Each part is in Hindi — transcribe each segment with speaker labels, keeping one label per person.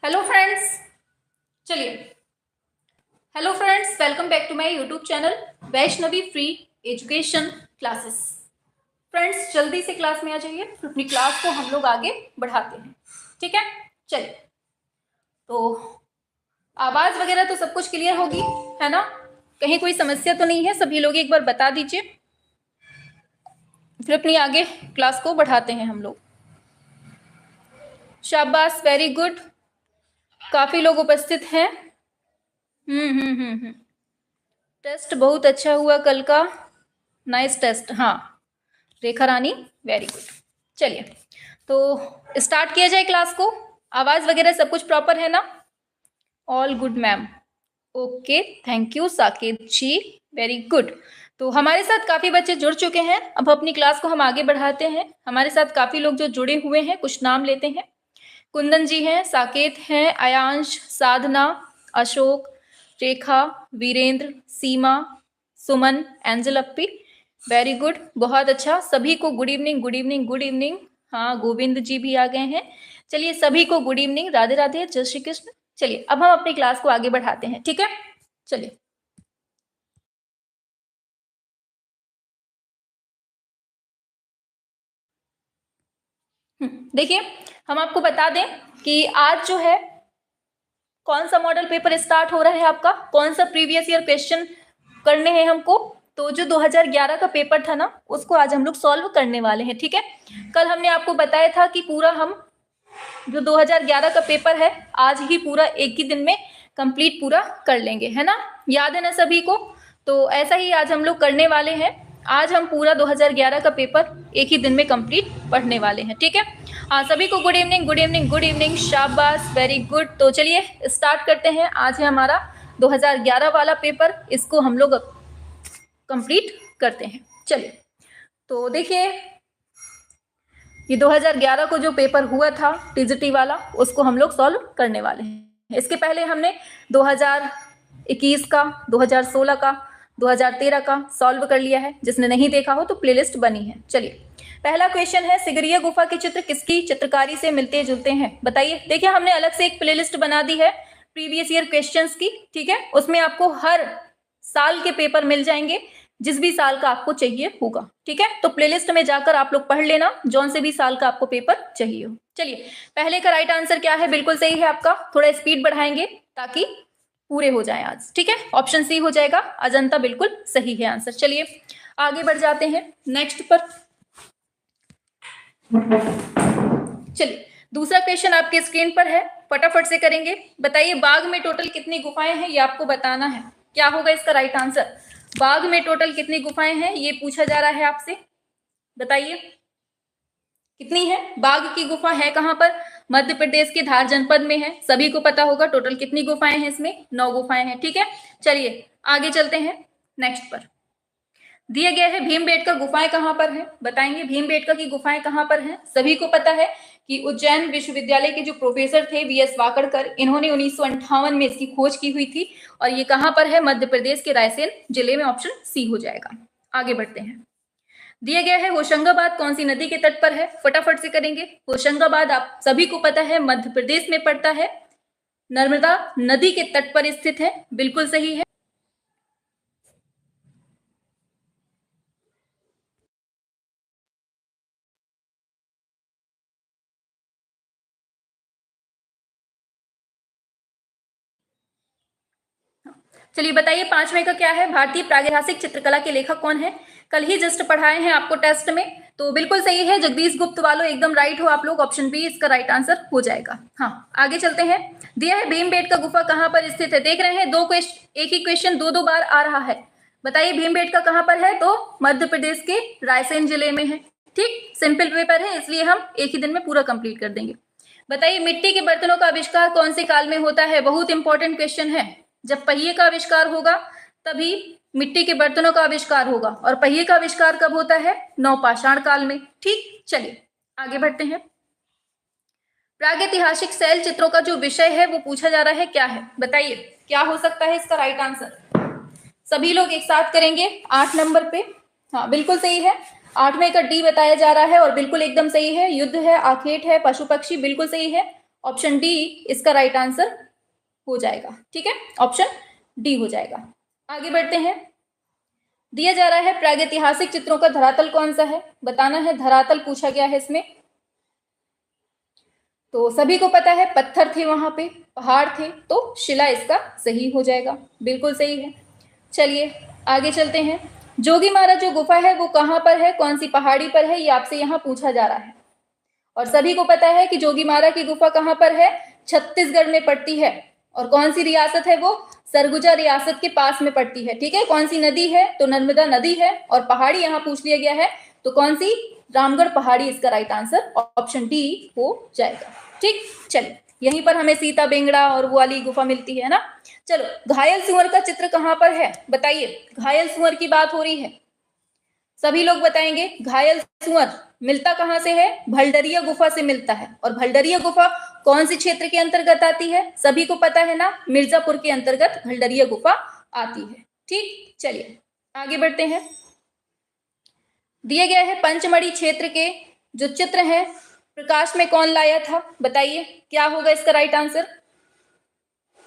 Speaker 1: हेलो फ्रेंड्स, चलिए। Hello friends, welcome back to my YouTube channel Vaishnavi free education classes. Friends, जल्दी से क्लास में आ जाइए, अपनी क्लास को हम लोग आगे बढ़ाते हैं। ठीक है, चलिए। तो आवाज वगैरह तो सब कुछ क्लियर होगी, है ना? कहीं कोई समस्या तो नहीं है? सभी लोग एक बार बता दीजिए, फिर अपनी आगे क्लास को बढ़ाते हैं हम लोग। शाबाश, वेरी गुड, काफी लोग उपस्थित हैं। हम्म। टेस्ट बहुत अच्छा हुआ कल का, नाइस टेस्ट। हाँ, रेखा रानी, वेरी गुड। चलिए, तो स्टार्ट किया जाए क्लास को। आवाज वगैरह सब कुछ प्रॉपर है ना? All good ma'am, okay, thank you Saket ji, very good. तो हमारे साथ काफी बच्चे जुड़ चुके हैं। अब अपनी क्लास को हम आगे बढ़ाते हैं। हमारे साथ काफी लोग जो जुड़े हुए हैं, कुछ नाम लेते हैं। कुंदन जी हैं, साकेत हैं, आयांश, साधना, अशोक, रेखा, वीरेंद्र, सीमा, सुमन, एंजल अप्पी, वेरी गुड, बहुत अच्छा। सभी को good evening, good evening, good evening. हाँ, गोविंद जी भी आ गए हैं। चलिए, सभी को गुड इवनिंग, राधे राधे, जय श्री कृष्ण। चलिए, अब हम अपनी क्लास को आगे बढ़ाते हैं। ठीक है, चलिए। देखिए, हम आपको बता दें कि आज जो है कौन सा मॉडल पेपर स्टार्ट हो रहा है आपका, कौन सा प्रीवियस ईयर क्वेश्चन करने हैं हमको। तो जो 2011 का पेपर था ना, उसको आज हम लोग सॉल्व करने वाले हैं। ठीक है, कल हमने आपको बताया था कि पूरा हम जो 2011 का पेपर है, आज ही पूरा एक ही दिन में कंप्लीट पूरा कर लेंगे, है ना? याद है ना सभी को? तो ऐसा ही आज हम लोग करने वाले हैं। आज हम पूरा 2011 का पेपर एक ही दिन में कंप्लीट पढ़ने वाले हैं। ठीक है, हाँ, सभी को good evening, good evening, good evening, शाबाश, वेरी गुड। तो चलिए स्टार्ट करते हैं। आज है हमारा 2011 वाला पेपर, इसको हम लोग कंप्लीट करते हैं। चलिए, तो देखिए, ये 2011 को जो पेपर हुआ था टीजीटी वाला, उसको हम लोग सॉल्व करने वाले हैं। इसके पहले हमने 2021 का, 2016 का, 2013 का सॉल्व कर लिया है। जिसने नहीं देखा हो तो प्लेलिस्ट बनी है। चलिए, पहला क्वेश्चन है, सिगरिया गुफा के चित्र किसकी चित्रकारी से मिलते जुलते हैं? बताइए। देखिए, हमने अलग से एक प्लेलिस्ट बना दी है प्रीवियस ईयर क्वेश्चंस की। ठीक है, उसमें आपको हर साल के पेपर मिल जाएंगे, जिस भी साल का आपको चाहिए होगा। ठीक है, तो प्लेलिस्ट में जाकर आप लोग पढ़ लेना, जौन से भी साल का आपको पेपर चाहिए हो। चलिए, पहले का राइट आंसर क्या है? बिल्कुल सही है आपका। थोड़ा स्पीड बढ़ाएंगे ताकि पूरे हो जाए आज। ठीक है, ऑप्शन सी हो जाएगा, अजंता, बिल्कुल सही है आंसर। चलिए, आगे बढ़ जाते हैं नेक्स्ट पर। चलिए, दूसरा क्वेश्चन आपके स्क्रीन पर है, फटाफट से करेंगे। बताइए, बाघ में टोटल कितनी गुफाएं हैं, ये आपको बताना है। क्या होगा इसका राइट आंसर? बाघ में टोटल कितनी गुफाएं हैं, ये पूछा जा रहा है आपसे। बताइए, कितनी है? बाघ की गुफा है कहां पर? मध्य प्रदेश के धार जनपद में है। सभी को पता होगा टोटल कितनी गुफाएं हैं इसमें, 9 गुफाएं हैं। ठीक है, चलिए आगे चलते हैं नेक्स्ट पर। दिया गया है, भीमबेटका गुफाएं कहां पर है? बताएंगे, भीमबेटका की गुफाएं कहां पर हैं? सभी को पता है कि उज्जैन विश्वविद्यालय के जो प्रोफेसर थे वीएस वाकड़कर, इन्होंने 1958 में इसकी खोज की हुई थी। और ये कहां पर है? मध्य प्रदेश के रायसेन जिले में, ऑप्शन सी हो जाएगा। आगे बढ़ते हैं। दिया गया है, होशंगाबाद कौन सी नदी के तट पर है? फटाफट से करेंगे। होशंगाबाद आप सभी को पता है मध्य प्रदेश में पड़ता है, नर्मदा नदी के तट पर स्थित है, बिल्कुल सही है। चलिए बताइए, पांचवें का क्या है? भारतीय प्रागैतिहासिक चित्रकला के लेखक कौन है? कल ही जस्ट पढ़ाए हैं आपको टेस्ट में, तो बिल्कुल सही है, जगदीश गुप्त वालों, एकदम राइट हो आप लोग। ऑप्शन बी इसका राइट आंसर हो जाएगा। हाँ, आगे चलते हैं। दिया है, भीमबेटका गुफा कहां पर स्थित है? देख रहे हैं, एक ही क्वेश्चन दो बार आ रहा है। बताइए, भीमबेटका कहां पर है? तो मध्य प्रदेश के रायसेन जिले में है। ठीक, सिंपल पेपर है, इसलिए हम एक ही दिन में पूरा कंप्लीट कर देंगे। बताइए, मिट्टी के बर्तनों का आविष्कार कौन से काल में होता है? बहुत इंपॉर्टेंट क्वेश्चन है। जब पहिए का आविष्कार होगा तभी मिट्टी के बर्तनों का आविष्कार होगा। और पहिए का आविष्कार कब होता है? नवपाषाण काल में। ठीक, चलिए आगे बढ़ते हैं। प्रागैतिहासिक शैल चित्रों का जो विषय है वो पूछा जा रहा है, क्या है? बताइए, क्या हो सकता है इसका राइट आंसर? सभी लोग एक साथ करेंगे 8 नंबर पे। हाँ, बिल्कुल सही है, 8वें का डी बताया जा रहा है और बिल्कुल एकदम सही है। युद्ध है, आखेट है, पशु पक्षी, बिल्कुल सही है। ऑप्शन डी इसका राइट आंसर हो जाएगा। ठीक है, ऑप्शन डी हो जाएगा। आगे बढ़ते हैं। दिया जा रहा है प्रागैतिहासिक चित्रों का धरातल कौन सा है, बताना है। धरातल पूछा गया है इसमें। तो सभी को पता है पत्थर थे, वहां पे पहाड़ थे, तो शिला इसका सही हो जाएगा। बिल्कुल सही है। चलिए आगे चलते हैं। जोगीमारा जो गुफा है वो कहाँ पर है, कौन सी पहाड़ी पर है, ये आपसे यहाँ पूछा जा रहा है। और सभी को पता है कि जोगीमारा की गुफा कहाँ पर है, छत्तीसगढ़ में पड़ती है। और कौन सी रियासत है वो, सरगुजा रियासत के पास में पड़ती है। ठीक है, कौन सी नदी है, तो नर्मदा नदी है। और पहाड़ी यहाँ पूछ लिया गया है, तो कौन सी, रामगढ़ पहाड़ी इसका राइट आंसर, ऑप्शन डी हो जाएगा। ठीक, चलिए यहीं पर हमें सीता बेंगड़ा और वो वाली गुफा मिलती है ना। चलो, घायल सुअर का चित्र कहाँ पर है, बताइए। घायल सुअर की बात हो रही है, सभी लोग बताएंगे। घायल सुअर मिलता कहां से है, भलडरिया गुफा से मिलता है। और भलडरिया गुफा कौन से क्षेत्र के अंतर्गत आती है, सभी को पता है ना, मिर्जापुर के अंतर्गत भलडरिया गुफा आती है। ठीक, चलिए आगे बढ़ते हैं। दिए गए हैं पंचमढ़ी क्षेत्र के जो चित्र है, प्रकाश में कौन लाया था, बताइए क्या होगा इसका राइट आंसर।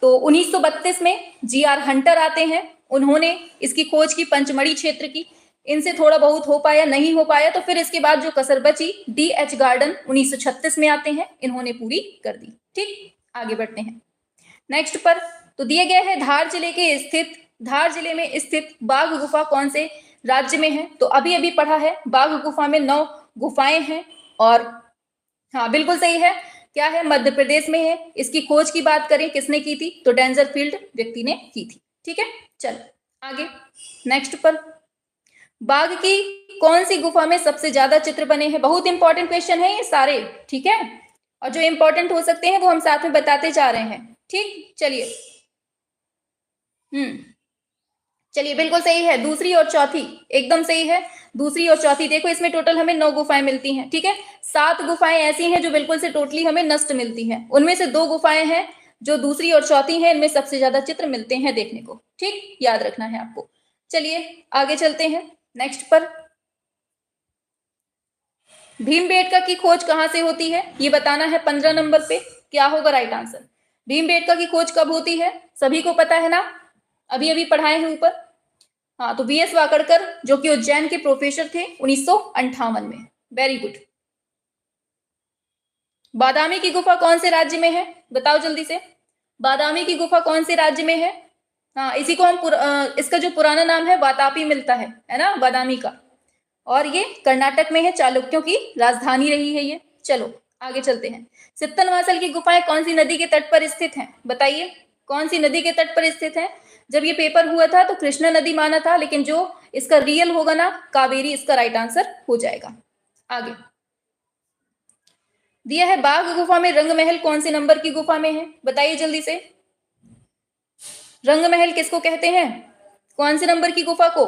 Speaker 1: तो 1932 में जी.आर. हंटर आते हैं, उन्होंने इसकी खोज की, पंचमढ़ी क्षेत्र की। इनसे थोड़ा बहुत हो पाया, नहीं हो पाया, तो फिर इसके बाद जो कसर बची, D.H. गार्डन 1936 में आते हैं, इन्होंने पूरी कर दी। ठीक, आगे बढ़ते हैं नेक्स्ट पर। तो दिए गए हैं धार जिले के स्थित, धार जिले में स्थित बाघ गुफा कौन से राज्य में है, तो अभी अभी पढ़ा है, बाघ गुफा में 9 गुफाएं हैं। और हाँ बिल्कुल सही है, क्या है, मध्य प्रदेश में है। इसकी खोज की बात करें किसने की थी, तो डेंजरफील्ड व्यक्ति ने की थी। ठीक है, चलो आगे नेक्स्ट पर। बाघ की कौन सी गुफा में सबसे ज्यादा चित्र बने हैं, बहुत इंपॉर्टेंट क्वेश्चन है ये सारे। ठीक है, और जो इंपॉर्टेंट हो सकते हैं वो हम साथ में बताते जा रहे हैं। ठीक, चलिए चलिए बिल्कुल सही है, दूसरी और चौथी एकदम सही है। दूसरी और चौथी देखो, इसमें टोटल हमें 9 गुफाएं मिलती हैं। ठीक है, 7 गुफाएं ऐसी हैं जो बिल्कुल से टोटली हमें नष्ट मिलती हैं, उनमें से 2 गुफाएं हैं जो दूसरी और चौथी हैं, इनमें सबसे ज्यादा चित्र मिलते हैं देखने को। ठीक, याद रखना है आपको। चलिए आगे चलते हैं नेक्स्ट पर। भीमबेटका की खोज कहां से होती है, ये बताना है 15 नंबर पे, क्या होगा राइट आंसर। भीमबेटका की खोज कब होती है, सभी को पता है ना, अभी अभी पढ़ाए हैं ऊपर। हाँ, तो वी.एस. वाकड़कर जो कि उज्जैन के प्रोफेसर थे 1958 में। Very good. बादामी की गुफा कौन से राज्य में है, बताओ जल्दी से। बादामी की गुफा कौन से राज्य में है, हाँ इसी को हम इसका जो पुराना नाम है वातापी मिलता है ना, बादामी का। और ये कर्नाटक में है, चालुक्यों की राजधानी रही है ये। चलो आगे चलते हैं। सित्तनवासल की गुफाएं कौन सी नदी के तट पर स्थित हैं, बताइए कौन सी नदी के तट पर स्थित है। जब ये पेपर हुआ था तो कृष्णा नदी माना था, लेकिन जो इसका रियल होगा ना, कावेरी इसका राइट आंसर हो जाएगा। आगे दिया है बाघ गुफा में रंग महल कौन से नंबर की गुफा में है, बताइए जल्दी से। रंग महल किसको कहते हैं, कौन से नंबर की गुफा को।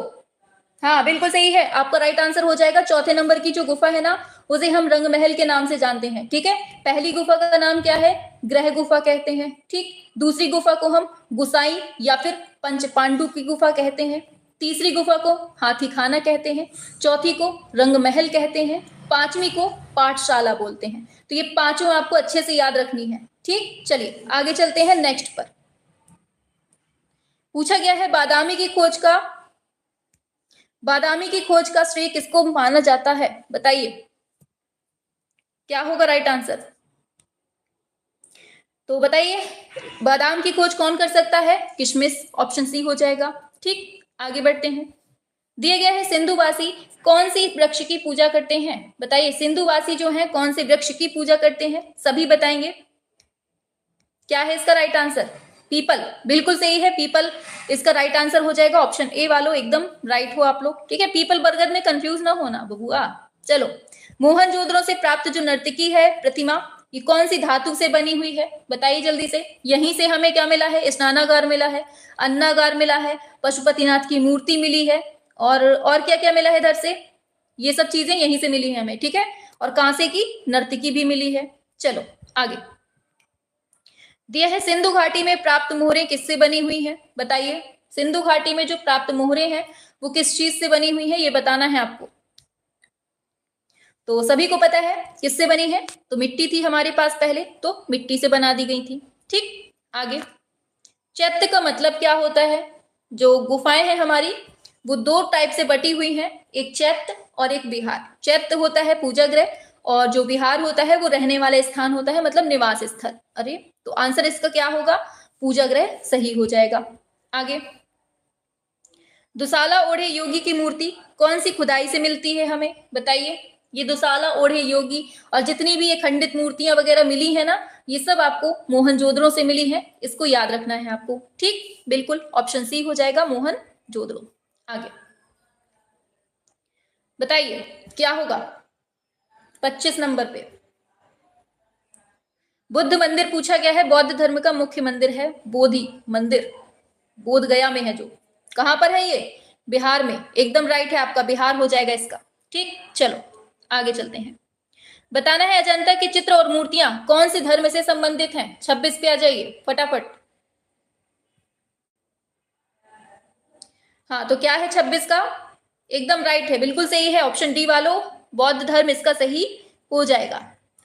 Speaker 1: हाँ बिल्कुल सही है, आपका राइट आंसर हो जाएगा। चौथे नंबर की जो गुफा है ना, उसे हम रंग महल के नाम से जानते हैं। ठीक है, पहली गुफा का नाम क्या है, ग्रह गुफा कहते हैं। ठीक, दूसरी गुफा को हम गुसाई या फिर पंच पांडु की गुफा कहते हैं। तीसरी गुफा को हाथी खाना कहते हैं। चौथी को रंग महल कहते हैं। पांचवी को पाठशाला बोलते हैं। तो ये पांचों आपको अच्छे से याद रखनी है। ठीक, चलिए आगे चलते हैं नेक्स्ट पर। पूछा गया है बादामी की खोज का श्रेय किसको माना जाता है, बताइए क्या होगा राइट आंसर। तो बताइए बादाम की खोज कौन कर सकता है, किशमिश, ऑप्शन सी हो जाएगा। ठीक, आगे बढ़ते हैं। दिए गए हैं सिंधुवासी कौन सी वृक्ष की पूजा करते हैं, बताइए। सिंधुवासी जो है कौन से वृक्ष की पूजा करते हैं, सभी बताएंगे। क्या है इसका राइट आंसर, पीपल। बिल्कुल सही है, पीपल इसका राइट आंसर हो जाएगा। ऑप्शन ए वालों एकदम राइट हो आप लोग। ठीक है, पीपल बरगद में कंफ्यूज ना होना बबुआ। चलो, मोहनजोदड़ो से प्राप्त जो नर्तकी है प्रतिमा, ये कौन सी धातु से बनी हुई है, बताइए जल्दी से। यहीं से हमें क्या मिला है, स्नानागार मिला है, अन्नागार मिला है, पशुपतिनाथ की मूर्ति मिली है, और क्या क्या मिला है इधर से, ये सब चीजें यहीं से मिली है हमें। ठीक है, और कांसे की नर्तकी भी मिली है। चलो आगे दिया है सिंधु घाटी में प्राप्त मोहरें किससे बनी हुई हैं, बताइए। सिंधु घाटी में जो प्राप्त मोहरें हैं वो किस चीज से बनी हुई है, ये बताना है आपको। तो सभी को पता है किससे बनी है, तो मिट्टी थी हमारे पास पहले, तो मिट्टी से बना दी गई थी। ठीक, आगे चैत्य का मतलब क्या होता है? जो गुफाएं हैं हमारी वो दो टाइप से बटी हुई हैं, एक चैत्य और एक विहार। चैत्य होता है पूजा गृह और जो विहार होता है वो रहने वाला स्थान होता है, मतलब निवास स्थल। अरे तो आंसर इसका क्या होगा? पूजा गृह सही हो जाएगा। आगे दुसाला ओढ़े योगी की मूर्ति कौन सी खुदाई से मिलती है, हमें बताइए। ये दुसाला ओढ़े योगी और जितनी भी ये खंडित मूर्तियां वगैरह मिली है ना, ये सब आपको मोहनजोदड़ो से मिली है, इसको याद रखना है आपको। ठीक, बिल्कुल ऑप्शन सी हो जाएगा, मोहनजोदड़ो। आगे बताइए क्या होगा 25 नंबर पे। बुद्ध मंदिर पूछा गया है, बौद्ध धर्म का मुख्य मंदिर है बोधि मंदिर, बोध गया में है। जो कहां पर है ये? बिहार में। एकदम राइट है आपका, बिहार हो जाएगा इसका। ठीक, चलो आगे चलते हैं। बताना है अजंता के चित्र और मूर्तियां कौन से धर्म से संबंधित हैं। 26 पे आ जाइए फटाफट। हाँ तो क्या है 26 का? एकदम राइट है, बिल्कुल सही है, ऑप्शन डी वालों, बौद्ध धर्म इसका सही हो जाएगा।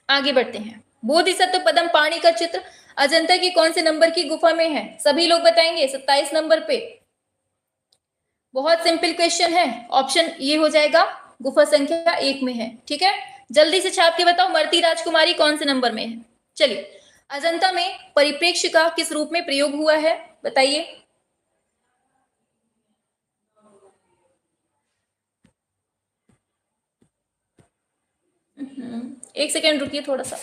Speaker 1: आगे बढ़ते हैं। बोधिसत्व पद्म पाणि का चित्र अजंता की कौन से नंबर की गुफा में है? सभी लोग बताएंगे। 27 नंबर पे। बहुत सिंपल क्वेश्चन है, ऑप्शन ये हो जाएगा, गुफा संख्या 1 में है। ठीक है, जल्दी से छाप के बताओ मरती राजकुमारी कौन से नंबर में है। चलिए, अजंता में परिप्रेक्ष्य का किस रूप में प्रयोग हुआ है, बताइए। एक सेकेंड रुकिए थोड़ा सा।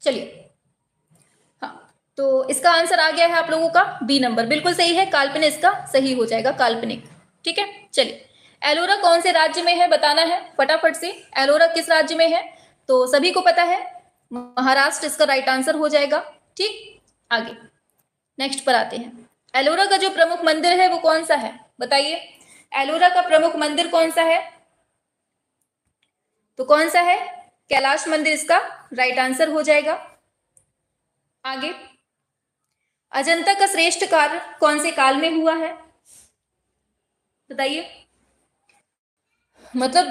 Speaker 1: चलिए, हाँ तो इसका आंसर आ गया है आप लोगों का बी नंबर, बिल्कुल सही है, काल्पनिक इसका सही हो जाएगा, काल्पनिक। ठीक है, चलिए एलोरा कौन से राज्य में है, बताना है फटाफट से। एलोरा किस राज्य में है? तो सभी को पता है, महाराष्ट्र इसका राइट आंसर हो जाएगा। ठीक, आगे नेक्स्ट पर आते हैं। एलोरा का जो प्रमुख मंदिर है वो कौन सा है, बताइए। एलोरा का प्रमुख मंदिर कौन सा है? तो कौन सा है? कैलाश मंदिर इसका राइट आंसर हो जाएगा। आगे अजंता का श्रेष्ठ कार्य कौन से काल में हुआ है, बताइए। मतलब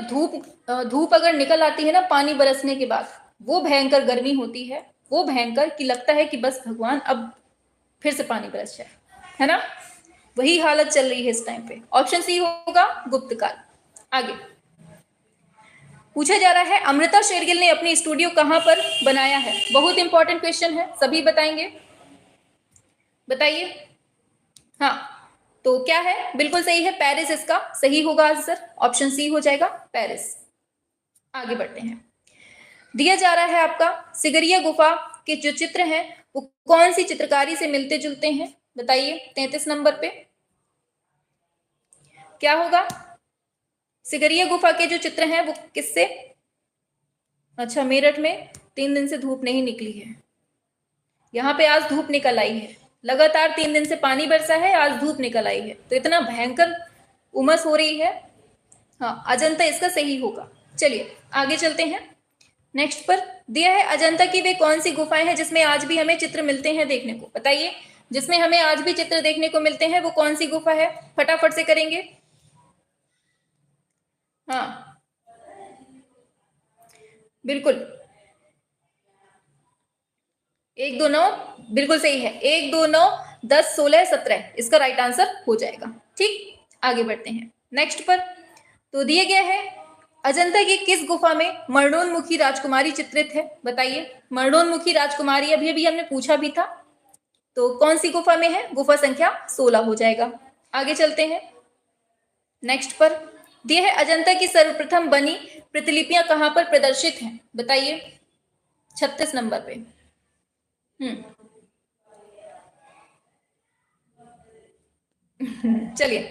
Speaker 1: धूप अगर निकल आती है ना पानी बरसने के बाद, वो भयंकर गर्मी होती है, वो भयंकर कि लगता है कि बस भगवान अब फिर से पानी बरस जाए, है ना। वही हालत चल रही है इस टाइम पे। ऑप्शन सी होगा गुप्त काल। आगे पूछा जा रहा है अमृता शेरगिल ने अपनी स्टूडियो कहां पर बनाया है, बहुत इंपॉर्टेंट क्वेश्चन है, सभी बताएंगे, बताइए। हाँ तो क्या है? बिल्कुल सही है, पेरिस इसका सही होगा आंसर, ऑप्शन सी हो जाएगा पेरिस। आगे बढ़ते हैं। दिया जा रहा है आपका सिगरिया गुफा के जो चित्र हैं वो कौन सी चित्रकारी से मिलते जुलते हैं, बताइए। 33 नंबर पे क्या होगा? सिगरिया गुफा के जो चित्र हैं वो किससे? अच्छा, मेरठ में 3 दिन से धूप नहीं निकली है, यहाँ पे आज धूप निकल आई है, लगातार 3 दिन से पानी बरसा है, आज धूप निकल आई है, तो इतना भयंकर उमस हो रही है। हाँ, अजंता इसका सही होगा। चलिए आगे चलते हैं। नेक्स्ट पर दिया है अजंता की वे कौन सी गुफाएं हैं जिसमें आज भी हमें चित्र मिलते हैं देखने को, बताइए। जिसमें हमें आज भी चित्र देखने को मिलते हैं वो कौन सी गुफा है, फटाफट से करेंगे। हाँ बिल्कुल, 1 2 9 बिल्कुल सही है, 1 2 9 10 16 17 इसका राइट आंसर हो जाएगा। ठीक, आगे बढ़ते हैं नेक्स्ट पर। तो दिया गया है अजंता की किस गुफा में मरणोन्मुखी राजकुमारी चित्रित है, बताइए। मरणोन्मुखी राजकुमारी अभी अभी हमने पूछा भी था, तो कौन सी गुफा में है? गुफा संख्या 16 हो जाएगा। आगे चलते हैं नेक्स्ट पर। दिया है अजंता की सर्वप्रथम बनी प्रतिलिपियां कहां पर प्रदर्शित हैं, बताइए। 36 नंबर पे। चलिए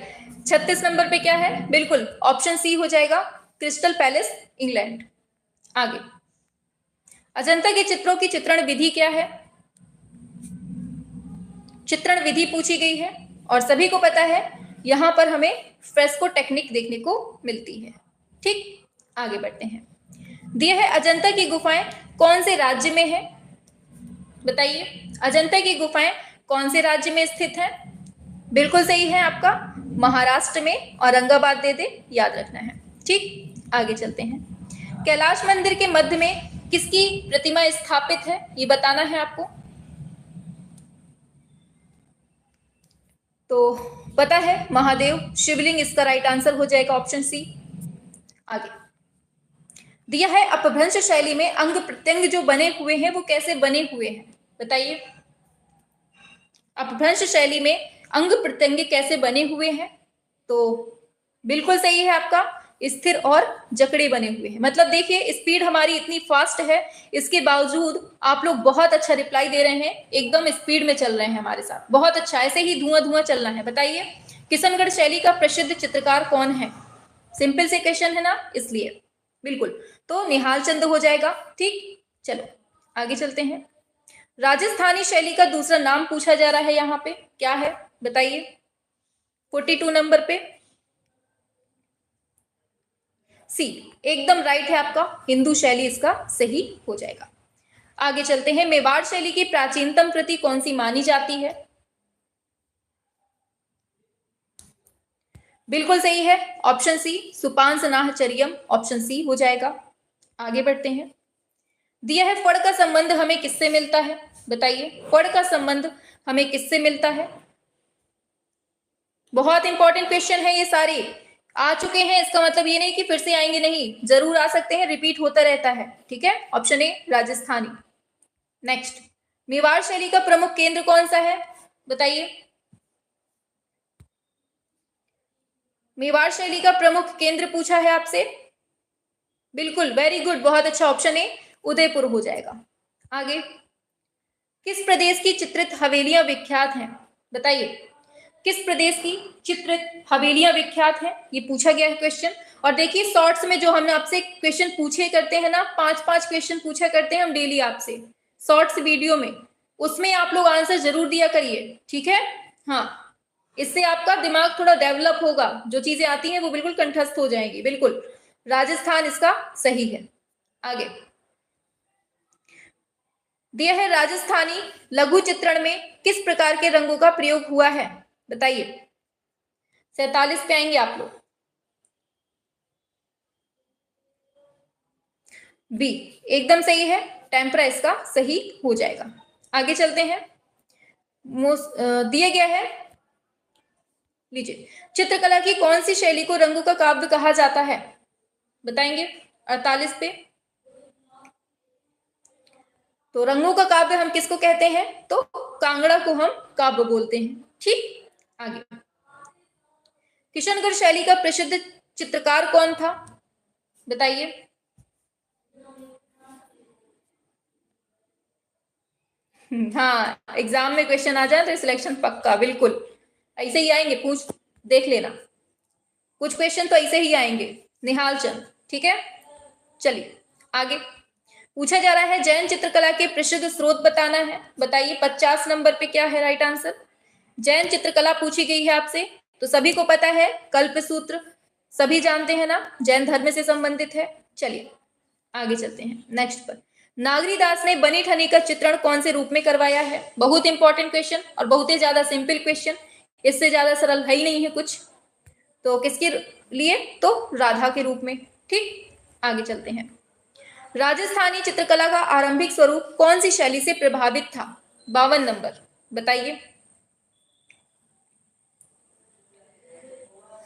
Speaker 1: 36 नंबर पे क्या है? बिल्कुल ऑप्शन सी हो जाएगा, क्रिस्टल पैलेस इंग्लैंड। आगे अजंता के चित्रों की चित्रण विधि क्या है? चित्रण विधि पूछी गई है और सभी को पता है यहां पर हमें फ्रेस्को टेक्निक देखने को मिलती है। ठीक, आगे बढ़ते हैं। दिया है अजंता की गुफाएं कौन से राज्य में है, बताइए अजंता की गुफाएं कौन से राज्य में स्थित है। बिल्कुल सही है आपका, महाराष्ट्र में औरंगाबाद दे दे, याद रखना है। ठीक, आगे चलते हैं। कैलाश मंदिर के मध्य में किसकी प्रतिमा स्थापित है, ये बताना है आपको। तो पता है महादेव, शिवलिंग इसका राइट आंसर हो जाएगा, ऑप्शन सी। आगे दिया है अपभ्रंश शैली में अंग प्रत्यंग जो बने हुए हैं वो कैसे बने हुए हैं, बताइए। अपभ्रंश शैली में अंग प्रत्यंग कैसे बने हुए हैं, तो बिल्कुल सही है आपका, स्थिर और जकड़े बने हुए हैं। मतलब देखिए स्पीड हमारी इतनी फास्ट है, इसके बावजूद आप लोग बहुत अच्छा रिप्लाई दे रहे हैं, एकदम स्पीड में चल रहे हैं हमारे साथ, बहुत अच्छा, ऐसे ही धुआं धुआं चलना है। बताइए किशनगढ़ शैली का प्रसिद्ध चित्रकार कौन है, सिंपल से क्वेश्चन है ना, इसलिए बिल्कुल, तो निहाल चंद हो जाएगा। ठीक, चलो आगे चलते हैं। राजस्थानी शैली का दूसरा नाम पूछा जा रहा है यहाँ पे, क्या है बताइए, 42 नंबर पे। सी एकदम राइट है आपका, हिंदू शैली इसका सही हो जाएगा। आगे चलते हैं। मेवाड़ शैली की प्राचीनतम कृति कौन सी मानी जाती है, बिल्कुल सही है, ऑप्शन सी सुपांसनाहचर्यम, ऑप्शन सी हो जाएगा। आगे बढ़ते हैं। दिया है फड़ का संबंध हमें किससे मिलता है, बताइए फड़ का संबंध हमें किससे मिलता है। बहुत इंपॉर्टेंट क्वेश्चन है, ये सारे आ चुके हैं, इसका मतलब ये नहीं कि फिर से आएंगे, नहीं, जरूर आ सकते हैं, रिपीट होता रहता है। ठीक है, option A Rajasthani. Next, Mewar शैली का प्रमुख केंद्र कौन सा है, बताइए। मेवाड़ शैली का प्रमुख केंद्र पूछा है आपसे, बिल्कुल वेरी गुड, बहुत अच्छा, ऑप्शन ए उदयपुर हो जाएगा। आगे, किस प्रदेश की चित्रित हवेलियां विख्यात हैं, बताइए किस प्रदेश की चित्रित हवेलियां विख्यात हैं, ये पूछा गया है क्वेश्चन। और देखिए शॉर्ट्स में जो हमने आपसे क्वेश्चन पूछे करते हैं ना, 5-5 क्वेश्चन पूछा करते हैं हम डेली आपसे शॉर्ट्स वीडियो में, उसमें आप लोग आंसर जरूर दिया करिए, ठीक है। हाँ, इससे आपका दिमाग थोड़ा डेवलप होगा, जो चीजें आती हैं वो बिल्कुल कंठस्थ हो जाएंगी। बिल्कुल राजस्थान इसका सही है। आगे दिया है राजस्थानी लघु चित्रण में किस प्रकार के रंगों का प्रयोग हुआ है, बताइए। 47 पे आएंगे आप लोग। बी एकदम सही है, टेम्परा इसका सही हो जाएगा। आगे चलते हैं। दिया गया है, लीजिए, चित्रकला की कौन सी शैली को रंगों का काव्य कहा जाता है, बताएंगे 48 पे। तो रंगों का काव्य हम किसको कहते हैं, तो कांगड़ा को हम काव्य बोलते हैं। ठीक, आगे, किशनगढ़ शैली का प्रसिद्ध चित्रकार कौन था, बताइए। हाँ, एग्जाम में क्वेश्चन आ जाए तो सिलेक्शन पक्का, बिल्कुल ऐसे ही आएंगे, पूछ देख लेना, कुछ क्वेश्चन तो ऐसे ही आएंगे। निहाल चंद, ठीक है। चलिए आगे पूछा जा रहा है, जैन चित्रकला के प्रसिद्ध स्रोत बताना है, बताइए 50 नंबर पे क्या है राइट आंसर। जैन चित्रकला पूछी गई है आपसे, तो सभी को पता है कल्पसूत्र, सभी जानते हैं ना, जैन धर्म से संबंधित है। चलिए आगे चलते हैं नेक्स्ट पर। नागरीदास ने बनी ठनी का चित्रण कौन से रूप में करवाया है, बहुत इंपॉर्टेंट क्वेश्चन और बहुत ही ज्यादा सिंपल क्वेश्चन, इससे ज्यादा सरल है ही नहीं है कुछ। तो किसके लिए, तो राधा के रूप में। ठीक, आगे चलते हैं। राजस्थानी चित्रकला का आरंभिक स्वरूप कौन सी शैली से प्रभावित था, 52 नंबर, बताइए।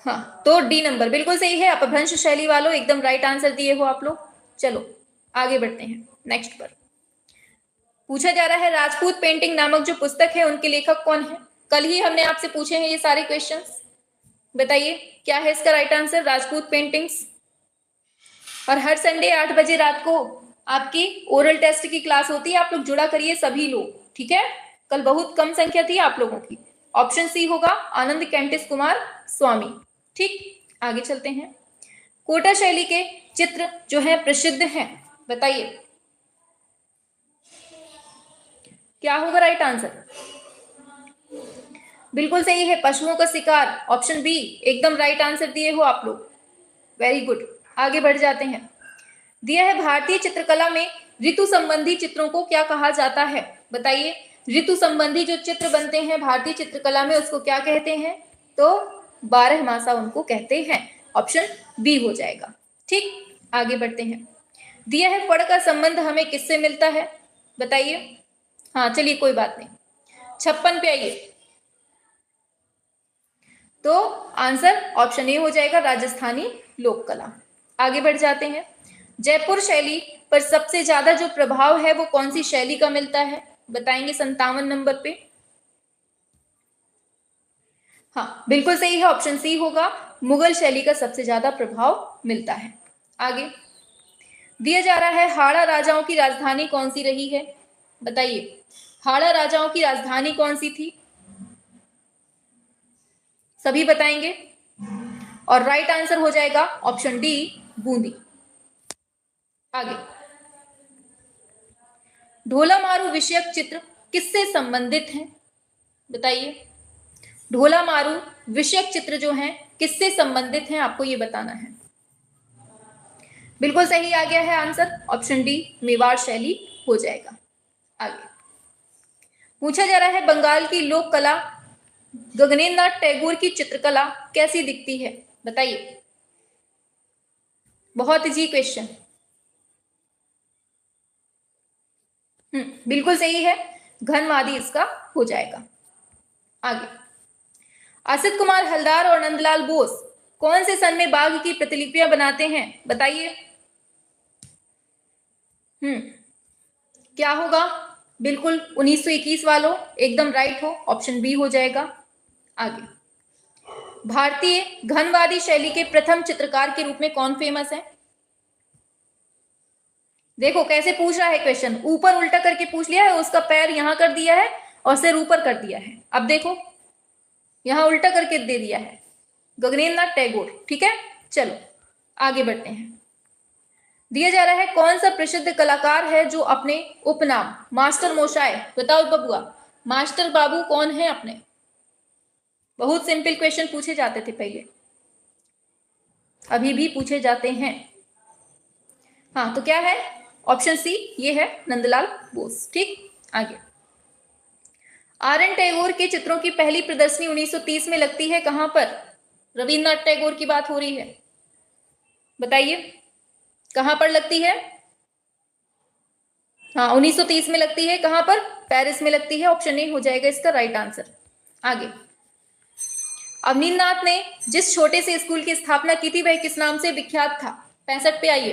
Speaker 1: हाँ, तो डी नंबर बिल्कुल सही है, अपभ्रंश शैली वालों एकदम राइट आंसर दिए हो आप लोग। चलो आगे बढ़ते हैं नेक्स्ट पर। पूछा जा रहा है, राजपूत पेंटिंग नामक जो पुस्तक है उनके लेखक कौन है। कल ही हमने आपसे पूछे हैं ये सारे क्वेश्चंस, बताइए क्या है इसका राइट आंसर, राजपूत पेंटिंग्स। और हर संडे 8 बजे रात को आपकी ओरल टेस्ट की क्लास होती है, आप लोग जुड़ा करिए सभी लोग, ठीक है। कल बहुत कम संख्या थी आप लोगों की, ऑप्शन सी होगा आनंद कैंटिस कुमार स्वामी। ठीक, आगे चलते हैं। कोटा शैली के चित्र जो है प्रसिद्ध हैं, बताइए क्या होगा राइट आंसर। बिल्कुल सही है, पशुओं का शिकार, ऑप्शन बी एकदम राइट आंसर दिए हो आप लोग, वेरी गुड। आगे बढ़ जाते हैं। दिया है भारतीय चित्रकला में ऋतु संबंधी चित्रों को क्या कहा जाता है? बताइए, ऋतु संबंधी जो चित्र बनते हैं भारतीय चित्रकला में उसको क्या कहते हैं? तो 12मासा उनको कहते हैं। ऑप्शन बी हो जाएगा। ठीक, आगे बढ़ते हैं। दिया है फड़ का संबंध हमें किससे मिलता है? बताइए। हाँ चलिए कोई बात नहीं, 56 पे आइए। तो आंसर ऑप्शन ए हो जाएगा, राजस्थानी लोक कला। आगे बढ़ जाते हैं। जयपुर शैली पर सबसे ज्यादा जो प्रभाव है वो कौन सी शैली का मिलता है? बताएंगे 57 नंबर पे। हाँ बिल्कुल सही है, ऑप्शन सी होगा, मुगल शैली का सबसे ज्यादा प्रभाव मिलता है। आगे दिया जा रहा है हाड़ा राजाओं की राजधानी कौन सी रही है? बताइए, हाड़ा राजाओं की राजधानी कौन सी थी? सभी बताएंगे और राइट आंसर हो जाएगा ऑप्शन डी, बूंदी। आगे, ढोला मारू विषयक चित्र किससे संबंधित हैं? बताइए, ढोला मारू विषयक चित्र जो हैं किससे संबंधित हैं, आपको ये बताना है। बिल्कुल सही आ गया है आंसर, ऑप्शन डी, मेवाड़ शैली हो जाएगा। आगे पूछा जा रहा है बंगाल की लोक कला गगनेंद्र नाथ टैगोर की चित्रकला कैसी दिखती है? बताइए, बहुत इजी क्वेश्चन। बिल्कुल सही है, घनवादी इसका हो जाएगा। आगे, असित कुमार हलदार और नंदलाल बोस कौन से सन में बाघ की प्रतिलिपियां बनाते हैं? बताइए। क्या होगा? बिल्कुल 1921 वालों, एकदम राइट हो, ऑप्शन बी हो जाएगा। आगे, भारतीय घनवादी शैली के प्रथम चित्रकार के रूप में कौन फेमस है? देखो कैसे पूछ रहा है क्वेश्चन, ऊपर उल्टा करके पूछ लिया है, उसका पैर यहां कर दिया है और सिर ऊपर कर दिया है। अब देखो यहां उल्टा करके दे दिया है, गगनेंद्र नाथ टैगोर। ठीक है, चलो आगे बढ़ते हैं। दिया जा रहा है कौन सा प्रसिद्ध कलाकार है जो अपने उपनाम मास्टर मोशाय, बताओ बबुआ, मास्टर बाबू कौन है अपने? बहुत सिंपल क्वेश्चन पूछे जाते थे पहले, अभी भी पूछे जाते हैं। हाँ तो क्या है? ऑप्शन सी, ये है नंदलाल बोस। ठीक, आगे, आर.एन. टैगोर के चित्रों की पहली प्रदर्शनी 1930 में लगती है कहां पर? रविन्द्रनाथ टैगोर की बात हो रही है, बताइए कहां पर लगती है? हाँ 1930 में लगती है, कहां पर? पेरिस में लगती है, ऑप्शन ए हो जाएगा इसका राइट आंसर। आगे, अवनींद्रनाथ ने जिस छोटे से स्कूल की स्थापना की थी वह किस नाम से विख्यात था? 65 पे आइए।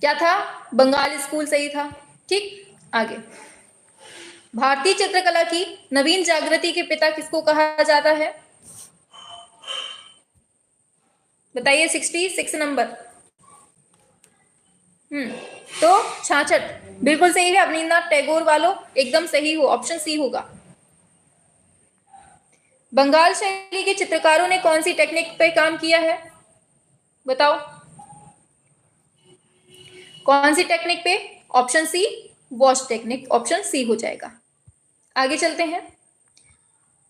Speaker 1: क्या था? बंगाल स्कूल सही था। ठीक, आगे, भारतीय चित्रकला की नवीन जागृति के पिता किसको कहा जाता है? बताइए, 66 नंबर। तो 66 बिल्कुल सही है, अवनींद्रनाथ टैगोर वालों, एकदम सही हो, ऑप्शन सी होगा। बंगाल शैली के चित्रकारों ने कौन सी टेक्निक पे काम किया है? बताओ कौन सी टेक्निक पे? Option C, wash technique, option C हो जाएगा। आगे चलते हैं।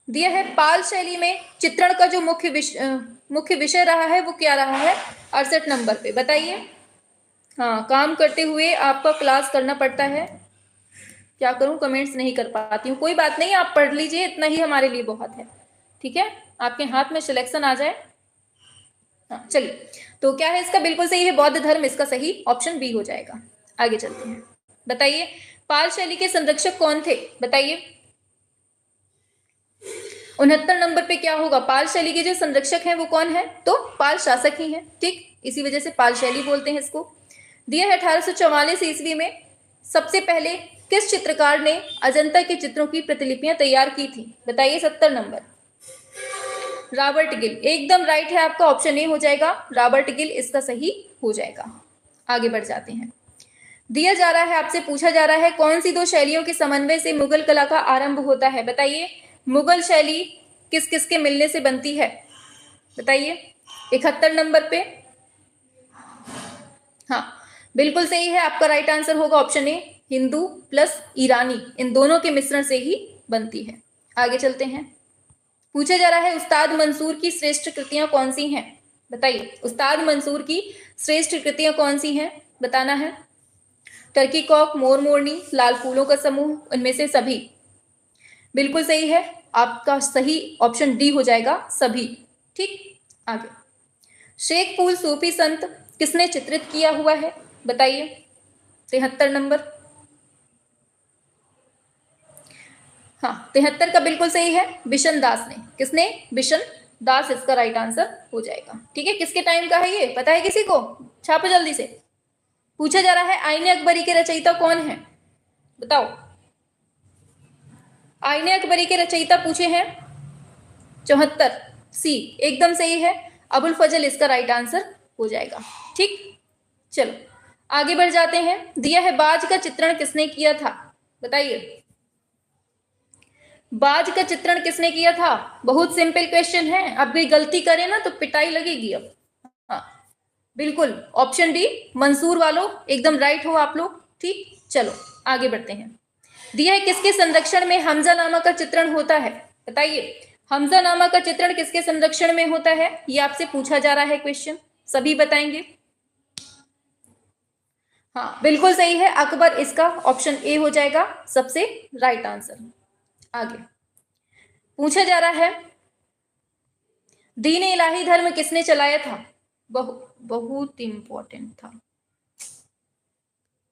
Speaker 1: दिया है पाल शैली में चित्रण का जो मुख्य विषय रहा है वो क्या रहा है? 68 नंबर पे, बताइए। हाँ, काम करते हुए आपका क्लास करना पड़ता है, क्या करूं, कमेंट्स नहीं कर पाती हूँ, कोई बात नहीं, आप पढ़ लीजिए, इतना ही हमारे लिए बहुत है। ठीक है, आपके हाथ में सिलेक्शन आ जाए। हाँ चलिए, तो क्या है इसका? बिल्कुल सही है, बौद्ध धर्म इसका सही ऑप्शन बी हो जाएगा। आगे चलते हैं, बताइए पाल शैली के संरक्षक कौन थे? बताइए, 69 नंबर पे क्या होगा? पाल शैली के जो संरक्षक हैं वो कौन है? तो पाल शासक ही हैं। ठीक, इसी वजह से पाल शैली बोलते हैं इसको। दिया है 1844 ईस्वी में सबसे पहले किस चित्रकार ने अजंता के चित्रों की प्रतिलिपियां तैयार की थी? बताइए, 70 नंबर। रॉबर्ट गिल, एकदम राइट है आपका, ऑप्शन ए हो जाएगा, रॉबर्ट गिल इसका सही हो जाएगा। आगे बढ़ जाते हैं। दिया जा रहा है, आपसे पूछा जा रहा है कौन सी दो शैलियों के समन्वय से मुगल कला का आरंभ होता है? बताइए, मुगल शैली किस किस के मिलने से बनती है? बताइए, 71 नंबर पे। हाँ बिल्कुल सही है, आपका राइट आंसर होगा ऑप्शन ए, हिंदू प्लस ईरानी, इन दोनों के मिश्रण से ही बनती है। आगे चलते हैं। पूछा जा रहा है उस्ताद मंसूर की श्रेष्ठ कृतियां कौन सी हैं, बताइए। उस्ताद मंसूर की श्रेष्ठ कृतियां कौन सी हैं, बताना है। टर्की कॉक, मोर मोरनी, लाल फूलों का समूह, उनमें से सभी। बिल्कुल सही है, आपका सही ऑप्शन डी हो जाएगा, सभी। ठीक, आगे। शेख फूल सूफी संत किसने चित्रित किया हुआ है, बताइए। 73 नंबर। हाँ, 73 का बिल्कुल सही है, बिशन दास ने। किसने? बिशन दास इसका राइट आंसर हो जाएगा। ठीक है, किसके टाइम का है ये, पता है किसी को? छापो जल्दी से। पूछा जा रहा है आईने अकबरी के रचयिता कौन है, बताओ। आईने अकबरी के रचयिता पूछे हैं 74, सी एकदम सही है, अबुल फजल इसका राइट आंसर हो जाएगा। ठीक, चलो आगे बढ़ जाते हैं। दिया है बाज का चित्रण किसने किया था, बताइए। बाज का चित्रण किसने किया था? बहुत सिंपल क्वेश्चन है, अब भी गलती करें ना तो पिटाई लगेगी अब। हाँ, बिल्कुल ऑप्शन डी, मंसूर वालों एकदम राइट हो आप लोग। ठीक, चलो आगे बढ़ते हैं। दिया है किसके संरक्षण में हमजा नामा का चित्रण होता है, बताइए। हमजा नामा का चित्रण किसके संरक्षण में होता है, ये आपसे पूछा जा रहा है क्वेश्चन, सभी बताएंगे। हाँ, बिल्कुल सही है, अकबर इसका ऑप्शन ए हो जाएगा सबसे राइट आंसर। आगे पूछा जा रहा है दीन इलाही धर्म किसने चलाया था, बहुत इंपॉर्टेंट था।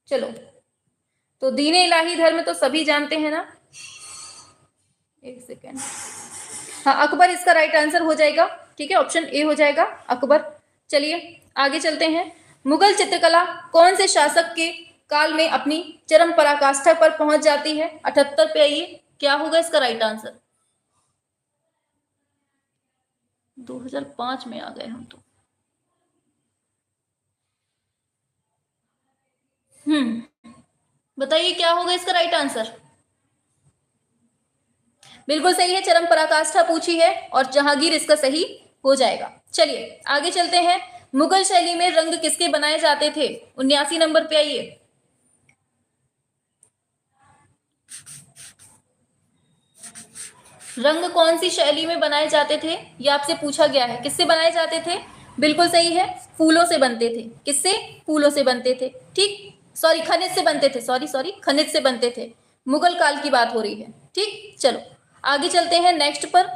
Speaker 1: चलो, तो दीन इलाही धर्म तो सभी जानते हैं ना, एक सेकेंड। हाँ, अकबर इसका राइट आंसर हो जाएगा। ठीक है, ऑप्शन ए हो जाएगा अकबर। चलिए आगे चलते हैं। मुगल चित्रकला कौन से शासक के काल में अपनी चरम पराकाष्ठा पर पहुंच जाती है, 78 पे आइए, क्या होगा इसका राइट आंसर। 2005 में आ गए हम तो। बताइए क्या होगा इसका राइट आंसर। बिल्कुल सही है, चरम पराकाष्ठा पूछी है और जहांगीर इसका सही हो जाएगा। चलिए आगे चलते हैं। मुगल शैली में रंग किसके बनाए जाते थे, 79 नंबर पे आइए। रंग कौन सी शैली में बनाए जाते थे, ये आपसे पूछा गया है। किससे बनाए जाते थे? बिल्कुल सही है, फूलों से बनते थे। किससे? फूलों से बनते थे। ठीक, सॉरी खनिज से बनते थे, सॉरी खनिज से बनते थे। मुगल काल की बात हो रही है। ठीक, चलो आगे चलते हैं नेक्स्ट पर।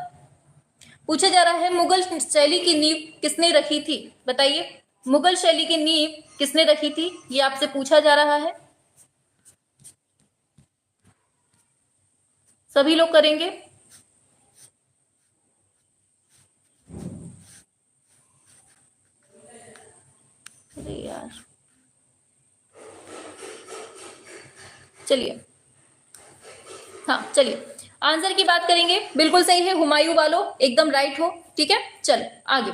Speaker 1: पूछा जा रहा है मुगल शैली की नींव किसने रखी थी, बताइए। मुगल शैली की नींव किसने रखी थी, ये आपसे पूछा जा रहा है। सभी लोग करेंगे। अरे यार, चलिए, हाँ चलिए आंसर की बात करेंगे। बिल्कुल सही है, हुमायूं वालों एकदम राइट हो। ठीक है, चलो आगे।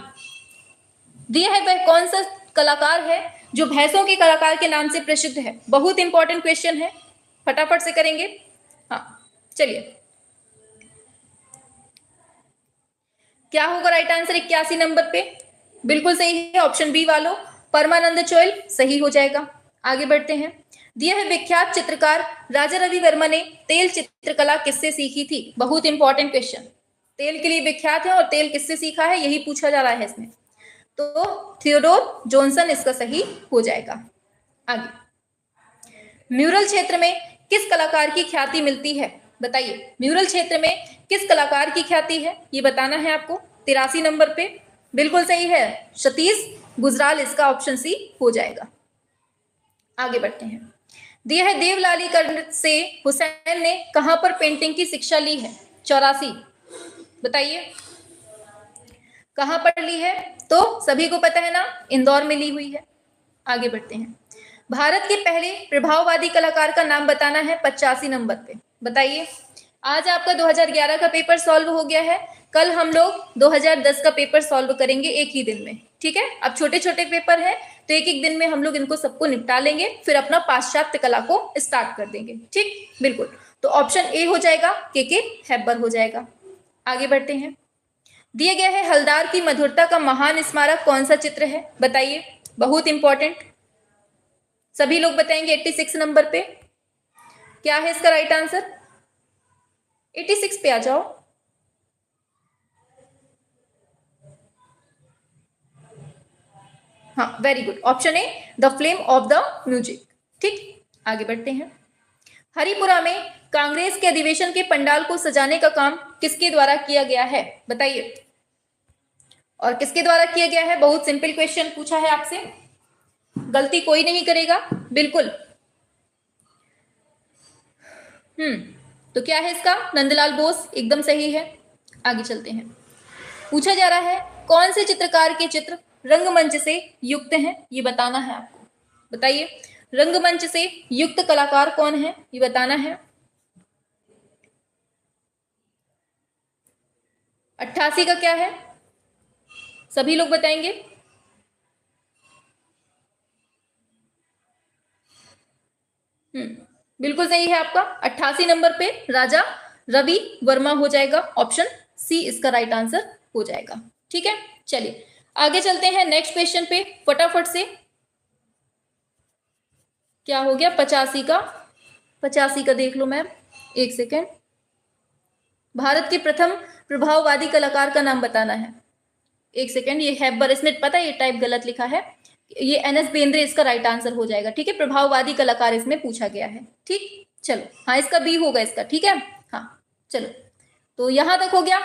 Speaker 1: दिया है वह कौन सा कलाकार है जो भैंसों के कलाकार के नाम से प्रसिद्ध है, बहुत इंपॉर्टेंट क्वेश्चन है, फटाफट से करेंगे। हाँ चलिए, क्या होगा राइट आंसर 81 नंबर पे। बिल्कुल सही है, ऑप्शन बी वालों परमानंद चोइल सही हो जाएगा। आगे बढ़ते हैं। दिया है विख्यात चित्रकार राजा रवि वर्मा ने तेल चित्रकला किससे सीखी थी, बहुत इंपॉर्टेंट क्वेश्चन। तेल के लिए विख्यात है और तेल किससे सीखा है, यही पूछा जा रहा है इसमें। तो थियोडोर जॉनसन इसका सही हो जाएगा। आगे, म्यूरल क्षेत्र में किस कलाकार की ख्याति मिलती है, बताइए। म्यूरल क्षेत्र में किस कलाकार की ख्याति है, ये बताना है आपको। 83 नंबर पे बिल्कुल सही है, सतीश गुजराल इसका ऑप्शन सी हो जाएगा। आगे बढ़ते हैं। दिया है देवलाली कर्ण से हुसैन ने कहां पर पेंटिंग की शिक्षा ली है, 84, बताइए कहां पर ली है। तो सभी को पता है ना, इंदौर में ली हुई है। आगे बढ़ते हैं। भारत के पहले प्रभाववादी कलाकार का नाम बताना है, 85 नंबर पे, बताइए। आज आपका 2011 का पेपर सॉल्व हो गया है, कल हम लोग 2010 का पेपर सॉल्व करेंगे एक ही दिन में। ठीक है, अब छोटे छोटे पेपर है तो एक एक दिन में हम लोग इनको सबको निपटा लेंगे, फिर अपना पाश्चात्य कला को स्टार्ट कर देंगे। ठीक, बिल्कुल, तो ऑप्शन ए हो जाएगा, के हैबर हो जाएगा। आगे बढ़ते हैं। दिया गया है हलदार की मधुरता का महान स्मारक कौन सा चित्र है, बताइए। बहुत इंपॉर्टेंट, सभी लोग बताएंगे 86 नंबर पे। क्या है इसका राइट आंसर, 86 पे आ जाओ। हाँ, very good, option A the flame of the music. ठीक, आगे बढ़ते हैं। हरिपुरा में कांग्रेस के अधिवेशन के पंडाल को सजाने का काम किसके द्वारा किया गया है, बताइए। और किसके द्वारा किया गया है? बहुत सिंपल क्वेश्चन पूछा है आपसे, गलती कोई नहीं करेगा, बिल्कुल। तो क्या है इसका? नंदलाल बोस, एकदम सही है। आगे चलते हैं। पूछा जा रहा है कौन से चित्रकार के चित्र रंगमंच से युक्त हैं, ये बताना है आपको। बताइए, रंगमंच से युक्त कलाकार कौन है, ये बताना है। 88 का क्या है? सभी लोग बताएंगे। बिल्कुल सही है आपका। 88 नंबर पे राजा रवि वर्मा हो जाएगा। ऑप्शन सी इसका राइट आंसर हो जाएगा। ठीक है, चलिए आगे चलते हैं नेक्स्ट क्वेश्चन पे फटाफट से। क्या हो गया? 85 का, 85 का देख लो मैम, एक सेकेंड। भारत के प्रथम प्रभाववादी कलाकार का नाम बताना है। एक सेकेंड, ये हैबर, इसमें पता है ये टाइप गलत लिखा है, ये एन.एस. बेंद्रे इसका राइट आंसर हो जाएगा। ठीक है, प्रभाववादी कलाकार इसमें पूछा गया है। ठीक, चलो, हाँ इसका बी होगा इसका। ठीक है, हाँ चलो, तो यहां तक हो गया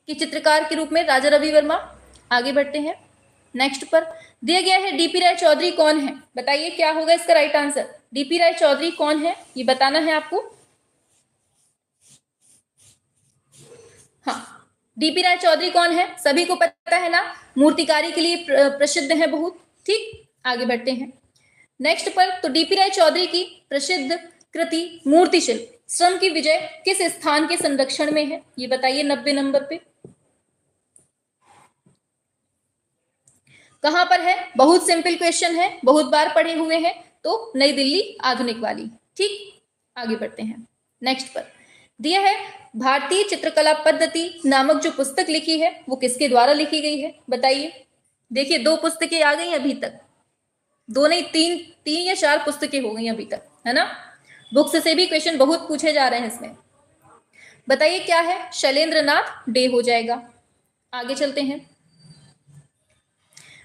Speaker 1: कि चित्रकार के रूप में राजा रवि वर्मा। आगे बढ़ते हैं नेक्स्ट पर। दिया गया है डीपी राय चौधरी कौन है, बताइए क्या होगा इसका राइट आंसर। डीपी राय चौधरी कौन है, ये बताना है आपको। हाँ, डीपी राय चौधरी कौन है, सभी को पता है ना, मूर्तिकारी के लिए प्रसिद्ध है बहुत। ठीक, आगे बढ़ते हैं नेक्स्ट पर। तो डीपी राय चौधरी की प्रसिद्ध कृति मूर्ति शिल्प श्रम की विजय किस स्थान के संरक्षण में है, ये बताइए। 90 नंबर पे कहां पर है? बहुत सिंपल क्वेश्चन है, बहुत बार पढ़े हुए हैं, तो नई दिल्ली आधुनिक वाली। ठीक, आगे बढ़ते हैं नेक्स्ट पर। दिया है भारतीय चित्रकला पद्धति नामक जो पुस्तक लिखी है वो किसके द्वारा लिखी गई है, बताइए। देखिए 2 पुस्तकें आ गई अभी तक, 2 नहीं 3 या 4 पुस्तकें हो गई अभी तक, है ना। बुक्स से भी क्वेश्चन बहुत पूछे जा रहे हैं इसमें। बताइए क्या है? शैलेंद्र नाथ डे हो जाएगा। आगे चलते हैं।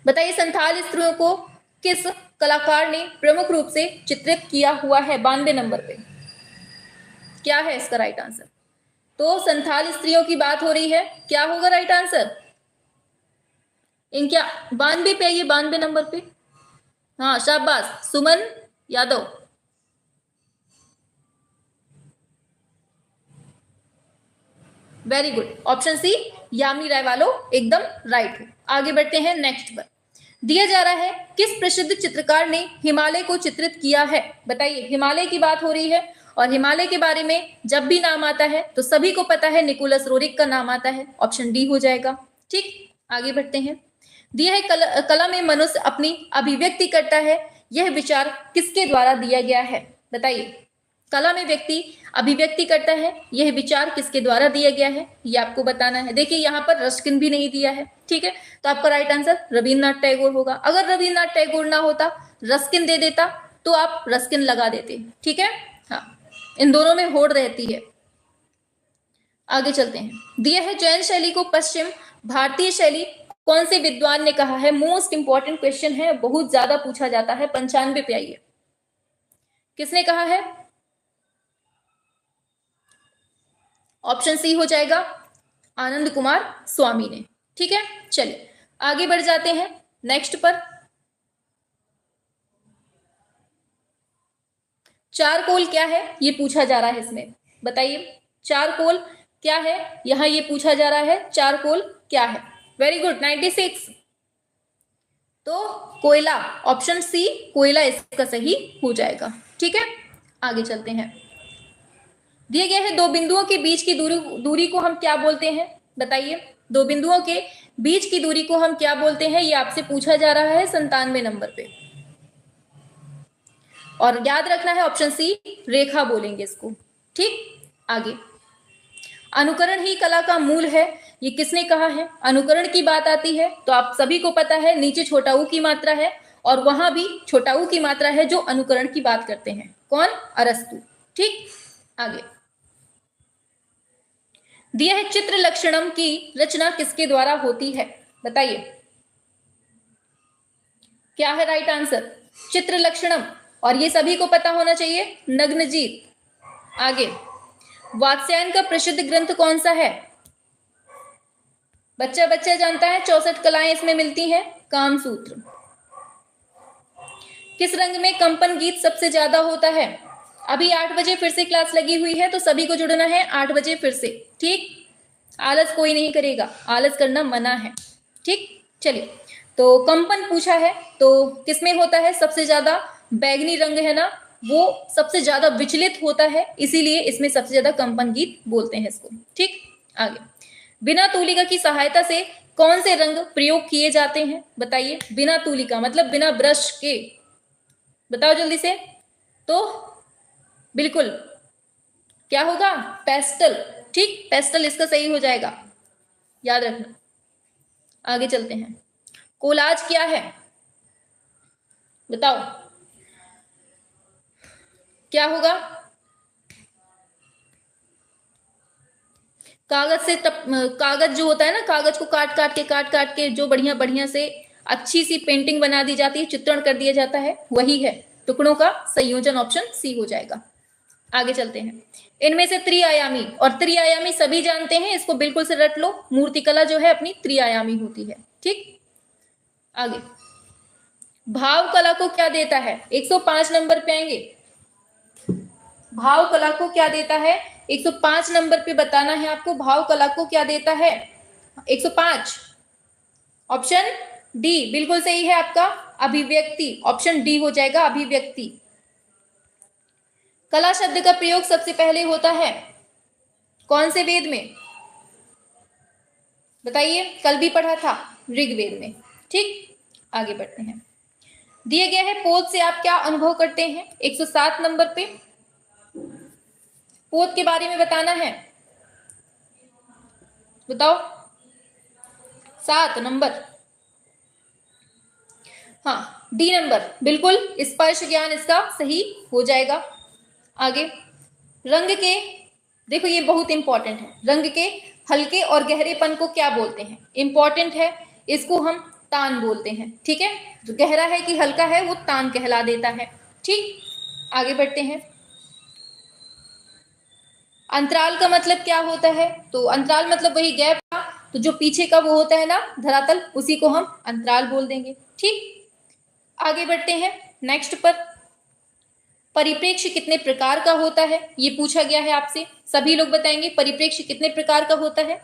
Speaker 1: बताइए संथाल स्त्रियों को किस कलाकार ने प्रमुख रूप से चित्रित किया हुआ है, 92 नंबर पे क्या है इसका राइट आंसर। तो संथाल स्त्रियों की बात हो रही है, क्या होगा राइट आंसर? इनके 92 पे, ये 92 नंबर पे। हाँ शाबाश, Suman Yadav. Very good, option C Yamini Rai वालों एकदम राइट हो। आगे बढ़ते हैं नेक्स्ट पर। दिया जा रहा है किस प्रसिद्ध चित्रकार ने हिमालय को चित्रित किया है, बताइए। हिमालय की बात हो रही है और हिमालय के बारे में जब भी नाम आता है तो सभी को पता है निकोलस रोरिक का नाम आता है। ऑप्शन डी हो जाएगा। ठीक, आगे बढ़ते हैं। दिया है कला में मनुष्य अपनी अभिव्यक्ति करता है, यह विचार किसके द्वारा दिया गया है, बताइए। कला में व्यक्ति अभिव्यक्ति करता है, यह विचार किसके द्वारा दिया गया है, ये आपको बताना है। देखिए यहाँ पर रस्किन भी नहीं दिया है। ठीक है, तो आपका राइट आंसर रविन्द्रनाथ टैगोर होगा। अगर रविन्द्रनाथ टैगोर ना होता, रस्किन दे देता, तो आप रस्किन लगा देते। ठीक है, हाँ इन दोनों में होड़ रहती है। आगे चलते हैं। दिया है जैन शैली को पश्चिम भारतीय शैली कौन से विद्वान ने कहा है। मोस्ट इंपॉर्टेंट क्वेश्चन है, बहुत ज्यादा पूछा जाता है। 95 पे आइए, किसने कहा है? ऑप्शन सी हो जाएगा आनंद कुमार स्वामी ने। ठीक है, चलिए आगे बढ़ जाते हैं नेक्स्ट पर। चारकोल क्या है, ये पूछा जा रहा है इसमें, बताइए। चारकोल क्या है, यहां ये पूछा जा रहा है, चारकोल क्या है। Very good, 96। तो कोयला, ऑप्शन सी कोयला इसका सही हो जाएगा। ठीक है, आगे चलते हैं। दिए गए हैं 2 बिंदुओं के बीच की दूरी को हम क्या बोलते हैं, बताइए। 2 बिंदुओं के बीच की दूरी को हम क्या बोलते हैं, ये आपसे पूछा जा रहा है 97 नंबर पे। और याद रखना है ऑप्शन सी रेखा बोलेंगे इसको। ठीक, आगे। अनुकरण ही कला का मूल है, ये किसने कहा है? अनुकरण की बात आती है तो आप सभी को पता है नीचे छोटा ऊ की मात्रा है और वहां भी छोटा ऊ की मात्रा है जो अनुकरण की बात करते हैं। कौन? अरस्तु। ठीक, आगे। दिया है चित्र लक्षणम की रचना किसके द्वारा होती है, बताइए। क्या है राइट आंसर? चित्र लक्षणम, और ये सभी को पता होना चाहिए, नग्नजीत। आगे, वात्स्यायन का प्रसिद्ध ग्रंथ कौन सा है? बच्चा बच्चा जानता है, 64 कलाएं इसमें मिलती हैं। कामसूत्र। किस रंग में कंपन गीत सबसे ज्यादा होता है? अभी 8 बजे फिर से क्लास लगी हुई है, तो सभी को जुड़ना है 8 बजे फिर से, ठीक? आलस कोई नहीं करेगा, आलस करना मना है, ठीक? चलिए, तो कंपन पूछा है, तो किसमें होता है सबसे ज्यादा? बैगनी रंग है ना, वो सबसे ज्यादा विचलित होता है, इसीलिए इसमें सबसे ज्यादा कंपन गीत बोलते हैं इसको, ठीक? आगे, बिना तूलिका की सहायता से कौन से रंग प्रयोग किए जाते हैं? बताइए, बिना तूलिका मतलब बिना ब्रश के, बताओ जल्दी से। तो बिल्कुल क्या होगा? पेस्टल, ठीक? पेस्टल इसका सही हो जाएगा, याद रखना। आगे चलते हैं, कोलाज क्या है? बताओ क्या होगा? कागज से कागज जो होता है ना, कागज को काट काट के जो बढ़िया बढ़िया से अच्छी सी पेंटिंग बना दी जाती है, चित्रण कर दिया जाता है, वही है टुकड़ों का संयोजन। ऑप्शन सी हो जाएगा। आगे चलते हैं, इनमें से त्रिआयामी, और त्रिआयामी सभी जानते हैं, इसको बिल्कुल से रट लो, मूर्तिकला जो है अपनी त्रिआयामी होती है, ठीक? आगे, भाव कला को क्या देता है? 105 नंबर पे आएंगे। भाव कला को क्या देता है? 105 नंबर पे बताना है आपको, भाव कला को क्या देता है? 105, ऑप्शन डी बिल्कुल सही है आपका, अभिव्यक्ति। ऑप्शन डी हो जाएगा, अभिव्यक्ति। कला शब्द का प्रयोग सबसे पहले होता है कौन से वेद में? बताइए, कल भी पढ़ा था, ऋग्वेद में, ठीक? आगे बढ़ते हैं, दिए गए है पोत से आप क्या अनुभव करते हैं? 107 नंबर पे पोत के बारे में बताना है, बताओ। 7 नंबर, हाँ डी नंबर, बिल्कुल स्पर्श ज्ञान इसका सही हो जाएगा। आगे, रंग के, देखो ये बहुत इंपॉर्टेंट है, रंग के हल्के और गहरेपन को क्या बोलते हैं? इंपॉर्टेंट है, इसको हम तान बोलते हैं, ठीक है? जो गहरा है कि हल्का है वो तान कहला देता है, ठीक? आगे बढ़ते हैं, अंतराल का मतलब क्या होता है? तो अंतराल मतलब वही गैप का, तो जो पीछे का वो होता है ना धरातल, उसी को हम अंतराल बोल देंगे, ठीक? आगे बढ़ते हैं नेक्स्ट पर, परिप्रेक्ष्य कितने प्रकार का होता है? ये पूछा गया है आपसे, सभी लोग बताएंगे परिप्रेक्ष्य कितने प्रकार का होता है?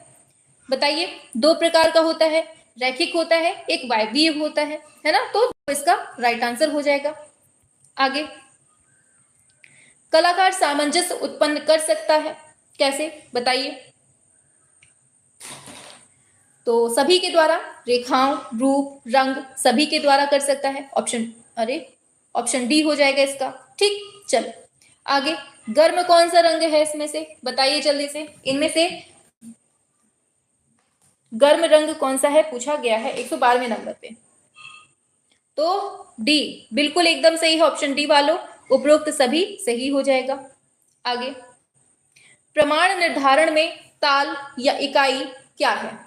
Speaker 1: बताइए। 2 प्रकार का होता है, रैखिक होता है, एक वायवीय होता है ना? तो इसका राइट आंसर हो जाएगा। आगे, कलाकार सामंजस्य उत्पन्न कर सकता है, कैसे? बताइए। तो सभी के द्वारा, रेखाओं, रूप, रंग सभी के द्वारा कर सकता है। ऑप्शन डी हो जाएगा इसका, ठीक? चलो आगे, गर्म कौन सा रंग है इसमें से? बताइए जल्दी से, इनमें से गर्म रंग कौन सा है पूछा गया है 112वें नंबर पे। तो डी बिल्कुल एकदम सही है, ऑप्शन डी वालों, उपरोक्त सभी सही हो जाएगा। आगे, प्रमाण निर्धारण में ताल या इकाई क्या है?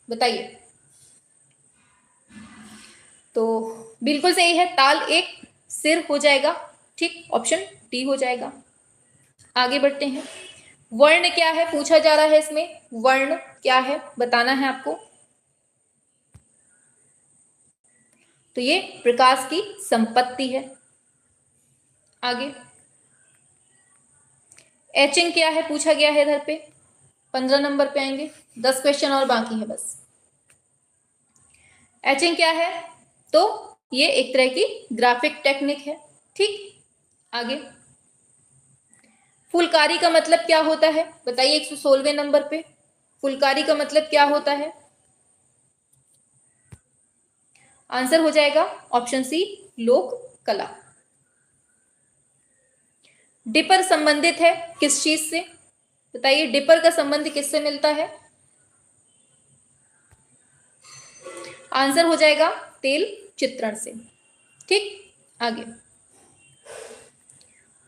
Speaker 1: बताइए। तो बिल्कुल सही है, ताल एक सिर हो जाएगा, ठीक? ऑप्शन डी हो जाएगा। आगे बढ़ते हैं, वर्ण क्या है पूछा जा रहा है इसमें, वर्ण क्या है बताना है आपको। तो ये प्रकाश की संपत्ति है। आगे, एचिंग क्या है पूछा गया है इधर पे, 15 नंबर पे आएंगे, 10 क्वेश्चन और बाकी है बस। एचिंग क्या है? तो ये एक तरह की ग्राफिक टेक्निक है, ठीक? आगे, फुलकारी का मतलब क्या होता है? बताइए 116वें नंबर पे, फुलकारी का मतलब क्या होता है? आंसर हो जाएगा ऑप्शन सी, लोक कला। डिपर संबंधित है किस चीज से? बताइए, डिपर का संबंध किससे मिलता है? आंसर हो जाएगा तेल चित्रण से, ठीक? आगे,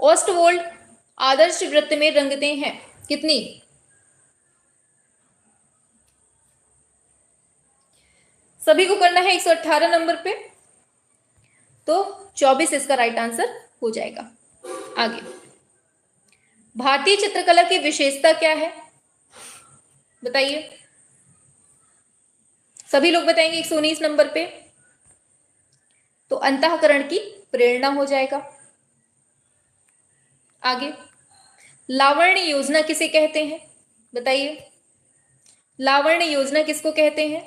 Speaker 1: ओस्टवोल्ड आदर्श वृत्त में रंगते हैं कितनी? सभी को करना है 118 नंबर पे। तो 24 इसका राइट आंसर हो जाएगा। आगे, भारतीय चित्रकला की विशेषता क्या है, बताइए। सभी लोग बताएंगे 119 नंबर पे। तो अंतःकरण की प्रेरणा हो जाएगा। आगे, लावण्य योजना किसे कहते हैं, बताइए। लावण्य योजना किसको कहते हैं,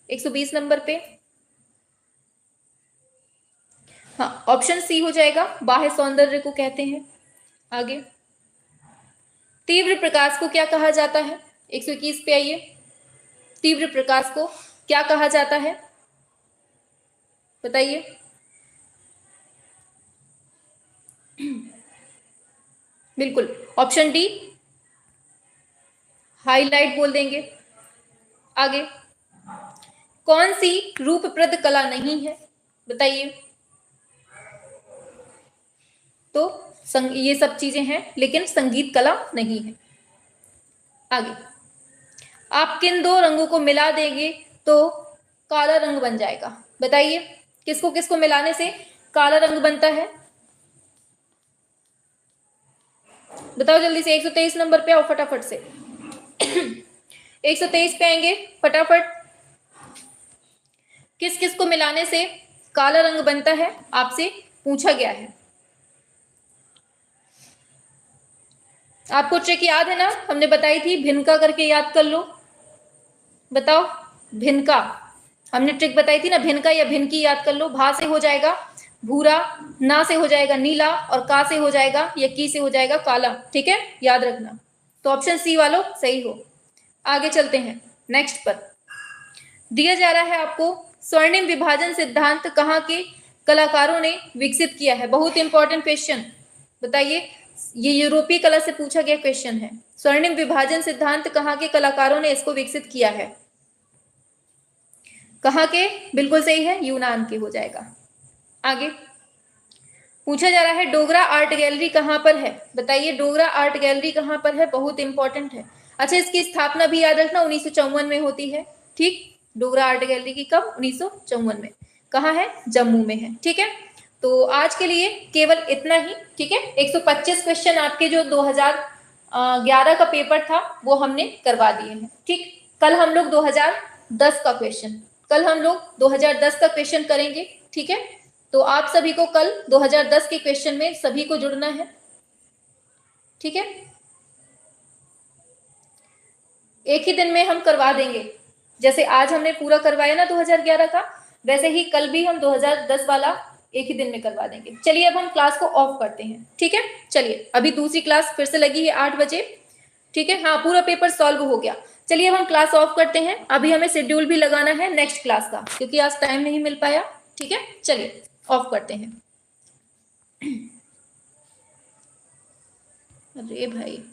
Speaker 1: 120 नंबर पे। हाँ, ऑप्शन सी हो जाएगा, बाह्य सौंदर्य को कहते हैं। आगे, तीव्र प्रकाश को क्या कहा जाता है, 121 पे आइए। तीव्र प्रकाश को क्या कहा जाता है, बताइए। बिल्कुल, ऑप्शन डी हाईलाइट बोल देंगे। आगे, कौन सी रूपप्रद कला नहीं है, बताइए। तो ये सब चीजें हैं, लेकिन संगीत कला नहीं है। आगे, आप किन दो रंगों को मिला देंगे तो काला रंग बन जाएगा, बताइए। किसको किसको मिलाने से काला रंग बनता है, बताओ जल्दी से। 123 नंबर पे आओ फटाफट से। 123 पे आएंगे फटाफट। किस किस को मिलाने से काला रंग बनता है, आपसे पूछा गया है। आपको ट्रिक याद है ना, हमने बताई थी, भिनका करके याद कर लो। बताओ, भिनका हमने ट्रिक बताई थी ना, भिनका या भिनकी याद कर लो। भा से हो जाएगा भूरा, ना से हो जाएगा नीला, और का से हो जाएगा या की से हो जाएगा काला। ठीक है, याद रखना। तो ऑप्शन सी वालों सही हो। आगे चलते हैं नेक्स्ट पर। दिया जा रहा है आपको, स्वर्णिम विभाजन सिद्धांत कहाँ के कलाकारों ने विकसित किया है। बहुत इंपॉर्टेंट क्वेश्चन, बताइए। ये यूरोपीय कला से पूछा गया क्वेश्चन है। स्वर्णिम विभाजन सिद्धांत कहाँ के कलाकारों ने इसको विकसित किया है, कहाँ के, बिल्कुल सही है, यूनान के हो जाएगा। आगे पूछा जा रहा है, डोगरा आर्ट गैलरी कहाँ पर है, बताइए। डोगरा आर्ट गैलरी कहाँ पर है, बहुत इंपॉर्टेंट है। अच्छा, इसकी स्थापना भी याद रखना, 1954 में होती है। ठीक, डोगरा आर्ट गैलरी की कब, 1954 में। कहाँ है, जम्मू में है। ठीक है, तो आज के लिए केवल इतना ही। ठीक है, 125 क्वेश्चन आपके जो 2011 का पेपर था वो हमने करवा दिए हैं। ठीक, कल हम लोग 2010 का क्वेश्चन, कल हम लोग 2010 का क्वेश्चन करेंगे। ठीक है, तो आप सभी को कल 2010 के क्वेश्चन में सभी को जुड़ना है। ठीक है, एक ही दिन में हम करवा देंगे, जैसे आज हमने पूरा करवाया ना 2011 का, वैसे ही कल भी हम 2010 वाला एक ही दिन में करवा देंगे। चलिए अब हम क्लास को ऑफ करते हैं। ठीक है, चलिए अभी दूसरी क्लास फिर से लगी है 8 बजे। ठीक है, हाँ पूरा पेपर सॉल्व हो गया। चलिए अब हम क्लास ऑफ करते हैं, अभी हमें शेड्यूल भी लगाना है नेक्स्ट क्लास का, क्योंकि आज टाइम नहीं मिल पाया। ठीक है, चलिए ऑफ करते हैं। अरे भाई